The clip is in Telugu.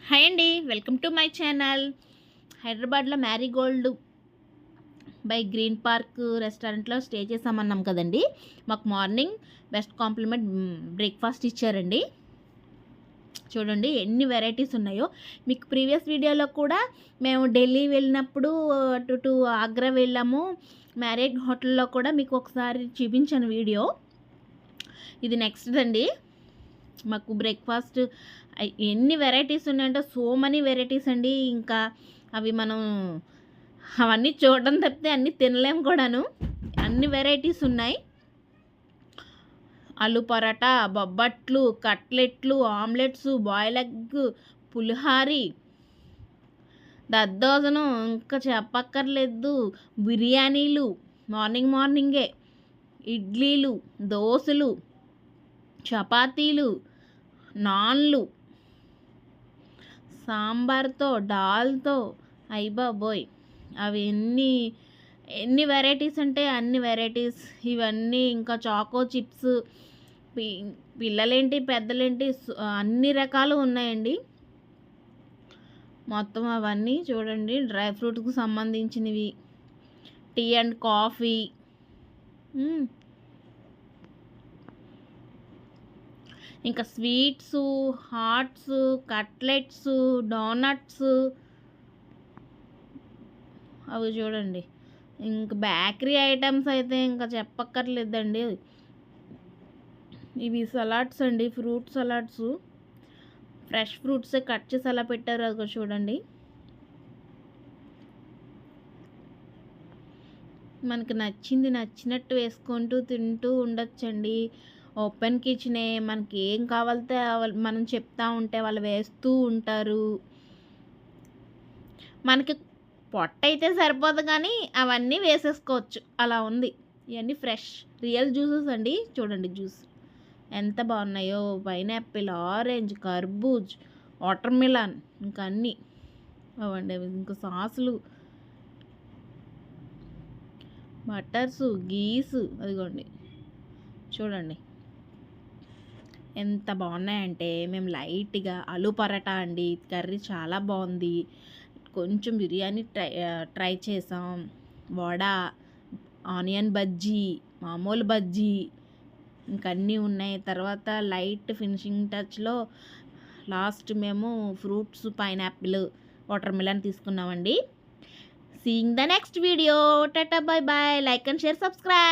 హాయ్ అండి, వెల్కమ్ టు మై ఛానల్. హైదరాబాద్లో మ్యారీగోల్డ్ బై గ్రీన్ పార్క్ రెస్టారెంట్లో స్టే చేసామన్నాం కదండి. మాకు మార్నింగ్ బెస్ట్ కాంప్లిమెంట్ బ్రేక్ఫాస్ట్ ఇచ్చారండి. చూడండి ఎన్ని వెరైటీస్ ఉన్నాయో. మీకు ప్రీవియస్ వీడియోలో కూడా మేము ఢిల్లీ వెళ్ళినప్పుడు టు ఆగ్రా వెళ్ళాము. మ్యారేజ్ హోటల్లో కూడా మీకు ఒకసారి చూపించాను వీడియో. ఇది నెక్స్ట్ అండి. మాకు బ్రేక్ఫాస్ట్ ఎన్ని వెరైటీస్ ఉన్నాయంటే సో మనీ వెరైటీస్ అండి. ఇంకా అవి మనం అవన్నీ చూడడం తప్పితే అన్నీ తినలేము కూడాను. అన్ని వెరైటీస్ ఉన్నాయి. ఆలు పరాటా, బొబ్బట్లు, కట్లెట్లు, ఆమ్లెట్స్, బాయిల్ ఎగ్, పులిహారి, దద్దోజనం ఇంకా చెప్పక్కర్లేదు. బిర్యానీలు మార్నింగే, ఇడ్లీలు, దోశలు, చపాతీలు, నాన్లు, సాంబార్తో, దాల్తో, అయ్యబాబోయ్ అవి ఎన్ని వెరైటీస్ అంటే అన్ని వెరైటీస్. ఇవన్నీ ఇంకా చాకో చిప్స్, పిల్లలేంటి పెద్దలేంటి అన్ని రకాలు ఉన్నాయండి. మొత్తం అవన్నీ చూడండి. డ్రై ఫ్రూట్స్కి సంబంధించినవి, టీ అండ్ కాఫీ, ఇంకా స్వీట్స్, హాట్స్, కట్లెట్స్, డోనట్స్ అవి చూడండి. ఇంకా బేకరీ ఐటమ్స్ అయితే ఇంకా చెప్పక్కర్లేదండి. ఇవి సలాడ్స్ అండి, ఫ్రూట్ సలాడ్స్, ఫ్రెష్ ఫ్రూట్సే కట్ చేసి అలా పెట్టారు. అది చూడండి. మనకు నచ్చినట్టు వేసుకుంటూ తింటూ ఉండొచ్చండి. ఓపెన్ కిచెనే, మనకి ఏం కావాలితే మనం చెప్తా ఉంటే వాళ్ళు వేస్తూ ఉంటారు. మనకి పొట్ట అయితే సరిపోదు కానీ అవన్నీ వేసేసుకోవచ్చు, అలా ఉంది. ఇవన్నీ ఫ్రెష్ రియల్ జ్యూసెస్ అండి. చూడండి జ్యూస్ ఎంత బాగున్నాయో. పైనాపిల్, ఆరెంజ్, కర్బూజ్, వాటర్ మిలన్, ఇంకా అన్నీ అవండి. ఇంకా సాసులు, బటర్సు, గీసు, అదిగోండి చూడండి ఎంత బాగున్నాయంటే. మేము లైట్గా ఆలు పరాటా అండి, కర్రీ చాలా బాగుంది. కొంచెం బిర్యానీ ట్రై చేసాం. వడ, ఆనియన్ బజ్జీ, మామూలు బజ్జీ, ఇంకన్నీ ఉన్నాయి. తర్వాత లైట్ ఫినిషింగ్ టచ్లో లాస్ట్ మేము ఫ్రూట్స్, పైనాపిల్, వాటర్ మిలన్ తీసుకున్నామండి. Seeing the next video. Tata, bye bye. Like and share, subscribe.